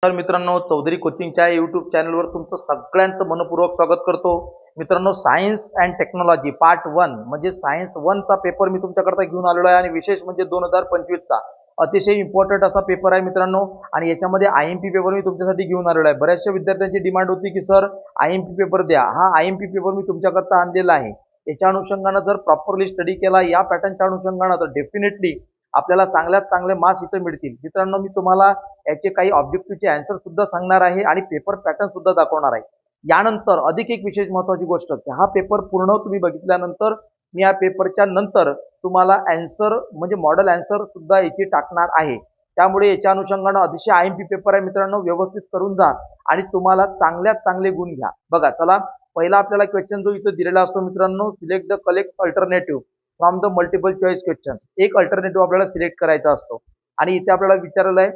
तर मित्रांनो, चौधरी कोचिंगच्या यूट्यूब चॅनलवर तुमचं सगळ्यांचं मनपूर्वक स्वागत करतो. मित्रांनो, सायन्स अँड टेक्नॉलॉजी पार्ट 1 म्हणजे सायन्स 1 चा पेपर मी तुमच्याकरता घेऊन आलेलो आहे आणि विशेष म्हणजे 2025 चा अतिशय इम्पॉर्टंट असा पेपर आहे मित्रांनो. आणि याच्यामध्ये आयएमपी पेपर मी तुमच्यासाठी घेऊन आलेलो आहे. बऱ्याचशा विद्यार्थ्यांची डिमांड होती की सर आयएमपी पेपर द्या. हा आयएमपी पेपर मी तुमच्याकरता आणलेला आहे. याच्या अनुषंगाने जर प्रॉपरली स्टडी केला या पॅटर्नच्या अनुषंगाने तर डेफिनेटली आपल्याला चांगल्यात चांगले मार्क्स इथे मिळतील. मित्रांनो, मी तुम्हाला याचे काही ऑब्जेक्टिव्हचे आन्सर सुद्धा सांगणार आहे आणि पेपर पॅटर्न सुद्धा दाखवणार आहे. यानंतर अधिक एक विशेष महत्त्वाची गोष्ट की हा पेपर पूर्ण तुम्ही बघितल्यानंतर मी या पेपरच्या नंतर तुम्हाला आन्सर म्हणजे मॉडेल आन्सर सुद्धा याची टाकणार आहे. त्यामुळे याच्या अनुषंगाने अतिशय आयएमपी पेपर आहे मित्रांनो, व्यवस्थित करून जा आणि तुम्हाला चांगल्यात चांगले गुण घ्या. बघा, चला पहिला आपल्याला क्वेश्चन जो इथे दिलेला असतो मित्रांनो, select the collect alternative from the multiple choice questions. एक अल्टरनेटिव्ह आपल्याला सिलेक्ट करायचा असतो आणि इथे आपल्याला विचारलेलं आहे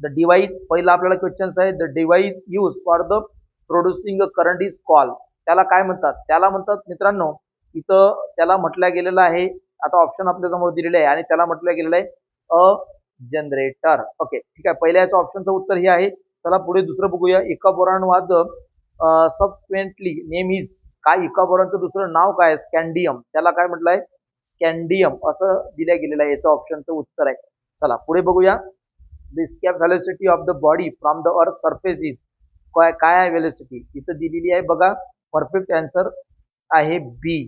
द डिव्हाइस. पहिला आपल्याला क्वेश्चन्स आहे the device use for the producing a current is call. त्याला काय म्हणतात? त्याला म्हणतात मित्रांनो, इथं त्याला म्हटलं गेलेलं आहे, आता ऑप्शन आपल्या समोर दिलेले आहे आणि त्याला म्हटलं गेलेलं आहे अ जनरेटर. ओके, ठीक आहे. पहिल्या याचं ऑप्शनचं उत्तर हे आहे. चला पुढे दुसरं बघूया. एका बोरॉन वाज सबसिक्वेंटली नेम इज. काय एका बोरॉनचं दुसरं नाव काय? स्कॅन्डियम. त्याला काय म्हटलंय? स्कॅन्डियम असं दिल्या गेलेलं आहे. याचं ऑप्शनचं उत्तर आहे. चला पुढे बघूया. The escape velocity of the body from the earth surface is. काय आहे व्हेलॉसिटी? इथं दिलेली आहे बघा. परफेक्ट आन्सर आहे बी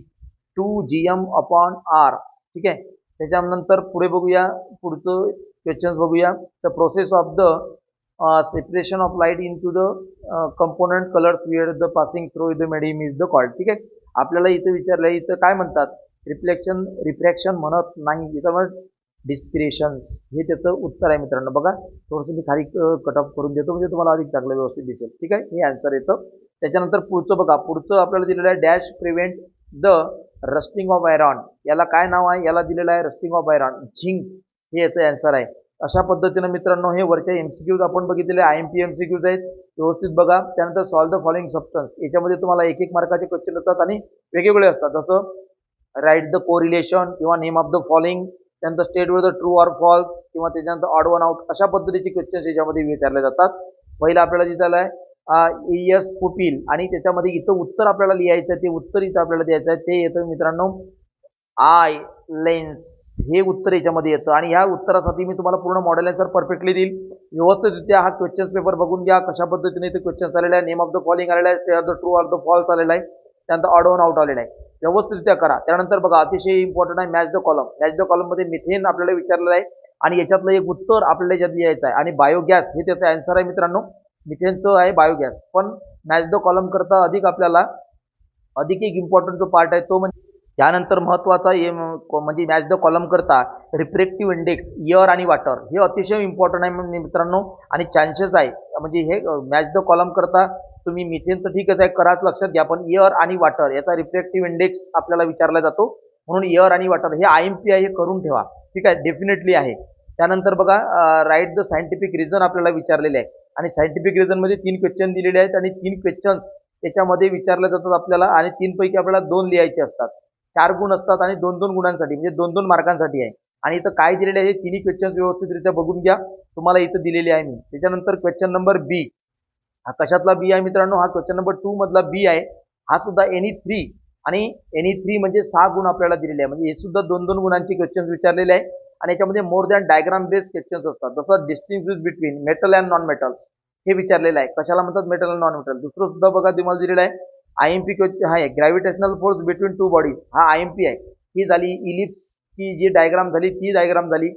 2gm/r. ठीक आहे. त्याच्यानंतर पुढे बघूया. पुढचं क्वेश्चन बघूया. The process of the separation of light into the component colours where the passing through the medium is the called. ठीक आहे. आपल्याला इथं विचारलंय, इथं काय म्हणतात? रिफ्रॅक्शन म्हणत नाही, इथं म्हणत डिस्पिरेशन्स. हे त्याचं उत्तर आहे मित्रांनो. बघा, थोडंसं मी खाली कट ऑफ करून देतो म्हणजे तुम्हाला अधिक चांगलं व्यवस्थित दिसेल. ठीक आहे, हे आन्सर येतं. त्याच्यानंतर पुढचं बघा. पुढचं आपल्याला दिलेलं आहे dash prevent the rusting of iron. याला काय नाव आहे? याला दिलेलं आहे रस्टिंग ऑफ आयरॉन, झिंक. हे याचं आन्सर आहे. अशा पद्धतीनं मित्रांनो हे वरच्या एमसीक्यूज आपण बघितलेले आयएमपी एमसीक्यूज आहेत, व्यवस्थित बघा. त्यानंतर सॉल्व द फॉलोइंग सबस्टन्स. याच्यामध्ये तुम्हाला एक एक मार्काचे क्वेश्चन असतात आणि वेगवेगळे असतात. जसं राईट द कोरिलेशन किंवा नेम ऑफ द फॉलोइंग, त्यानंतर स्टेट वर द ट्रू ऑर फॉल्स किंवा त्याच्यानंतर ऑड वन आउट. अशा पद्धतीचे क्वेश्चन याच्यामध्ये विचारले जातात. पहिला आपल्याला दिलेला आहे एस पुपील आणि त्याच्यामध्ये इथं उत्तर आपल्याला लिहायचं आहे. ते उत्तर इथं आपल्याला द्यायचं आहे. ते येतं मित्रांनो आय लेन्स. हे उत्तर याच्यामध्ये येतं आणि ह्या उत्तरासाठी मी तुम्हाला पूर्ण मॉडेल आन्सर परफेक्टली देईल. व्यवस्थितरित्या हा क्वेश्चन पेपर बघून घ्या. कशा पद्धतीने इथे क्वेश्चन आलेला आहे. नेम ऑफ द फॉलोइंग आलेला आहे, the true or the false आलेला आहे, त्यानंतर ऑड वन आउट आलेला आहे. व्यवस्थितरित्या करा. त्यानंतर बघा, अतिशय इम्पॉर्टंट आहे match the column. Match the column मध्ये मिथेन आपल्याला विचारलेलं आहे आणि याच्यातलं एक उत्तर आपल्याला याच्यात लिहायचं आहे. आणि बायोगॅस हे त्याचं आन्सर आहे मित्रांनो. मिथेनचं आहे बायोगॅस. पण मॅच द कॉलम करता आपल्याला अधिक एक इम्पॉर्टंट जो पार्ट आहे तो म्हणजे त्यानंतर महत्वाचा म्हणजे मॅच द कॉलम करता रिफ्रॅक्टिव्ह इंडेक्स एअर आणि वॉटर हे अतिशय इम्पॉर्टंट आहे मित्रांनो. आणि चान्सेस आहे म्हणजे हे मॅच द कॉलम करता तुम्ही मिथेनचं ठीकच आहे, कराच लक्षात घ्या, पण एअर आणि वॉटर याचा रिफ्रॅक्टिव्ह इंडेक्स आपल्याला विचारला जातो. म्हणून एअर आणि वॉटर हे आयएमपी आहे, हे करून ठेवा. ठीक आहे, डेफिनेटली आहे. त्यानंतर बघा, राईट द सायंटिफिक रिझन आपल्याला विचारलेले आहे आणि सायंटिफिक रिझन मध्ये 3 क्वेश्चन दिलेले आहेत आणि 3 क्वेश्चन्स त्याच्यामध्ये विचारले जातात आपल्याला आणि 3 पैकी आपल्याला 2 लिहायचे असतात. 4 गुण असतात आणि 2-2 गुणांसाठी म्हणजे 2-2 मार्कांसाठी आहे. आणि इथं काय दिलेले आहे तिन्ही क्वेश्चन व्यवस्थितरित्या बघून घ्या. तुम्हाला इथं दिलेली आहे मी. त्याच्यानंतर क्वेश्चन नंबर बी. हा कशातला बी आहे मित्रांनो? हा क्वेश्चन नंबर 2 मधला बी आहे. हा सुद्धा NE3 आणि NE3 म्हणजे 6 गुण आपल्याला दिलेले आहे. म्हणजे हे सुद्धा 2-2 गुणांचे क्वेश्चन विचारलेले आहे आणि याच्यामध्ये more than diagram based questions असतात. जसं distinguish between metal and non metals हे विचारलेलं आहे. कशाला म्हणतात? Metal and non metal. दुसरं सुद्धा बघा तुम्हाला दिलेलं आहे आयएमपी क्वेश्चन आहे ग्रॅव्हिटेशनल फोर्स बिटवीन 2 बॉडीज. हा आयएमपी आहे. ही झाली इलिप्स ची जी डायग्राम झाली ती डायग्राम झाली.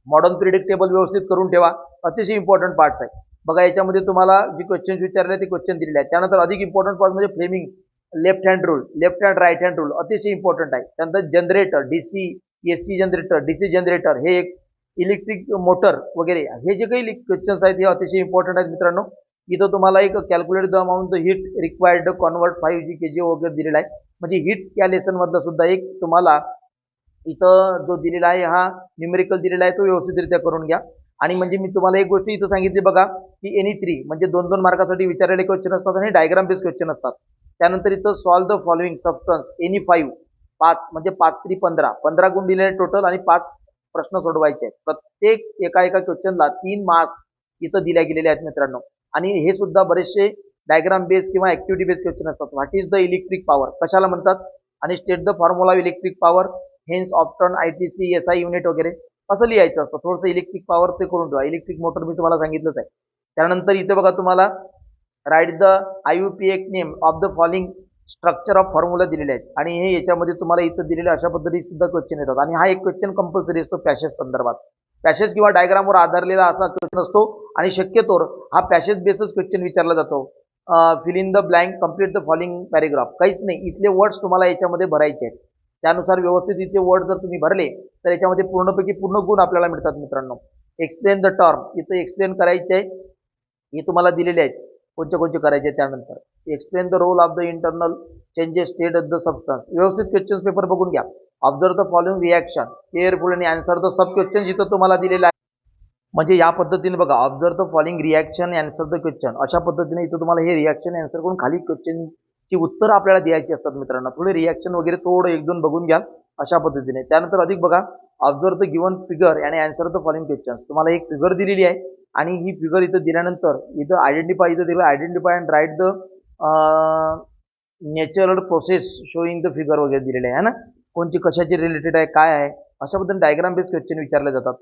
मॉडर्न पिरियडिक टेबल व्यवस्थित करून ठेवा. अतिशय इम्पॉर्टंट पार्ट्स आहे. बघा, याच्यामध्ये तुम्हाला जी क्वेश्चन विचारले ते क्वेश्चन दिलेले आहेत. त्यानंतर अधिक इम्पॉर्टंट पार्ट म्हणजे Fleming left hand rule, left hand right hand rule अतिशय इम्पॉर्टंट आहे. त्यानंतर generator, DC AC generator, DC generator, हे एक इलेक्ट्रिक मोटर वगैरे हे जे काही क्वेश्चन्स आहेत हे अतिशय इम्पॉर्टंट आहेत मित्रांनो. इथं तुम्हाला एक calculate the amount the hit required convert 5 kg वगैरे दिलेला आहे. म्हणजे हिट या लेसन मधला सुद्धा एक तुम्हाला इथं जो दिलेला आहे हा न्यूमेरिकल दिलेला आहे तो व्यवस्थितरित्या करून घ्या. आणि म्हणजे मी तुम्हाला एक गोष्ट इथं सांगितली बघा की NE3 म्हणजे 2-2 मार्कासाठी विचारलेले क्वेश्चन असतात आणि डायग्राम बेस्ड क्वेश्चन असतात. त्यानंतर इथं solve the following substance NE5 5 म्हणजे 5×3 15 गुण दिलेले टोटल आणि 5 प्रश्न सोडवायचे आहेत. प्रत्येक एका क्वेश्चनला 3 मार्क्स इथं दिल्या गेलेल्या आहेत मित्रांनो. आणि हे सुद्धा बरेचसे डायग्राम बेस किंवा ऍक्टिव्हिटी बेस क्वेश्चन असतात. What is the electric power कशाला म्हणतात आणि state the formula of electric power hence obtain ITC SI unit वगैरे असं लिहायचं असतं. थोडंसं इलेक्ट्रिक पॉवर ते करून ठेवा. इलेक्ट्रिक मोटर मी तुम्हाला सांगितलंच आहे. त्यानंतर इथे बघा तुम्हाला write the IUPAC name of the following structure of formula दिलेले आहेत आणि हे याच्यामध्ये तुम्हाला इथं दिलेले अशा पद्धतीने सुद्धा क्वेश्चन येतात. आणि हा एक क्वेश्चन कंपल्सरी असतो पॅसेज संदर्भात. पॅसेज किंवा डायग्रामवर आधारलेला असा क्वेश्चन असतो आणि शक्यतोवर हा पॅसेज बेसच क्वेश्चन विचारला जातो. Fill in the blank, complete the following paragraph. काहीच नाही, इथले वर्ड्स तुम्हाला याच्यामध्ये भरायचे आहेत. त्यानुसार व्यवस्थित इथे वर्ड जर तुम्ही भरले तर याच्यामध्ये पूर्णपैकी पूर्ण गुण आपल्याला मिळतात मित्रांनो. एक्सप्लेन द टर्म, इथं एक्सप्लेन करायचे आहे, हे तुम्हाला दिलेले आहेत कोणते कोणते करायचे. त्यानंतर explain the role of the internal changes state of the substance. व्यवस्थित क्वेश्चन पेपर बघून घ्या. Observe the following reaction careful आणि आन्सर द सब क्वेश्चन जिथं तुम्हाला दिलेलं आहे. म्हणजे या पद्धतीने बघा, observe the following reaction answer the question, अशा पद्धतीने इथं तुम्हाला हे रिॲक्शन आन्सर करून खाली क्वेश्चनची उत्तर आपल्याला द्यायची असतात मित्रांनो. थोडे रिॲक्शन वगैरे थोडं एक दोन बघून घ्या अशा पद्धतीने. त्यानंतर अधिक बघा, ऑब्झर्व द गिवन फिगर आणि आन्सर द फॉलोइंग क्वेश्चन. तुम्हाला एक फिगर दिलेली आहे आणि ही फिगर इथं दिल्यानंतर इथं आयडेंटिफाय, इथं दिलं identify and write the natural process showing the figure वगैरे दिलेले आहे ना, कोणची कशाची रिलेटेड आहे काय आहे अशा पद्धतीने डायग्राम बेस क्वेश्चन विचारले जातात.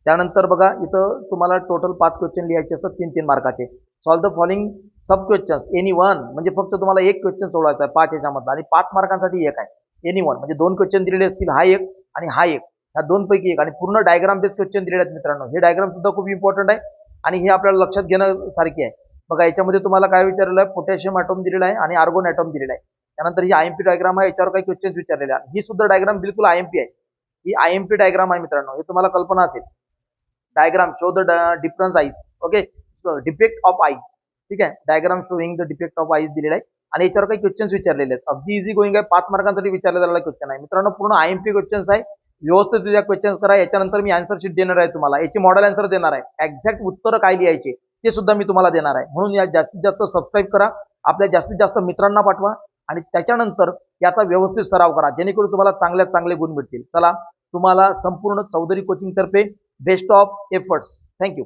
त्यानंतर बघा इथं तुम्हाला टोटल 5 क्वेश्चन लिहायचे असतात 3-3 मार्काचे. Solve the following sub questions any one, म्हणजे फक्त तुम्हाला एक क्वेश्चन सोडवायचा आहे 5 याच्यामधला आणि 5 मार्कांसाठी एक आहे. एनी वन म्हणजे 2 क्वेश्चन दिलेले असतील, हा एक आणि हा एक, ह्या दोनपैकी एक. आणि पूर्ण डायग्राम बेस क्वेश्चन दिलेले आहेत मित्रांनो. हे डायग्राम सुद्धा खूप इम्पॉर्टंट आहे आणि हे आपल्याला लक्षात घेणं सारखी आहे. बघा याच्यामध्ये तुम्हाला काय विचारलेलं आहे, पोटॅशियम ॲटॉम दिलेला आहे आणि आर्गॉन ॲटॉम दिलेला आहे. त्यानंतर ही आयएमपी डायग्राम आहे, याच्यावर काही क्वेश्चन विचारलेले आहे. ही सुद्धा डायग्राम बिलकुल आयएमपी आहे. ही आयएमपी डायग्राम आहे मित्रांनो, हे तुम्हाला कल्पना असेल. Diagram show the difference eyes, okay, defect of eyes, ठीक आहे. Diagram showing the defect of eyes दिलेला आहे आणि याच्यावर काही क्वेश्चन्स विचारलेले आहेत. अगदी इझी गोईंग आहे, 5 मार्कांसाठी विचारलेला क्वेश्चन आहे मित्रांनो. पूर्ण आयएमपी क्वेश्चन्स आहे, व्यवस्थित क्वेश्चन्स करा. याच्यानंतर मी आन्सर शीट देणार आहे तुम्हाला, याची मॉडेल आन्सर देणार आहे, एक्झॅक्ट उत्तर काय लिहायचे ते सुद्धा मी तुम्हाला देणार आहे. म्हणून या जास्तीत जास्त सबस्क्राईब करा, आपल्या जास्तीत जास्त मित्रांना पाठवा आणि त्याच्यानंतर याचा व्यवस्थित सराव करा, जेणेकरून तुम्हाला चांगल्यात चांगले गुण मिळतील. चला, तुम्हाला संपूर्ण चौधरी कोचिंग तर्फे बेस्ट ऑफ एफर्ट्स. थँक्यू.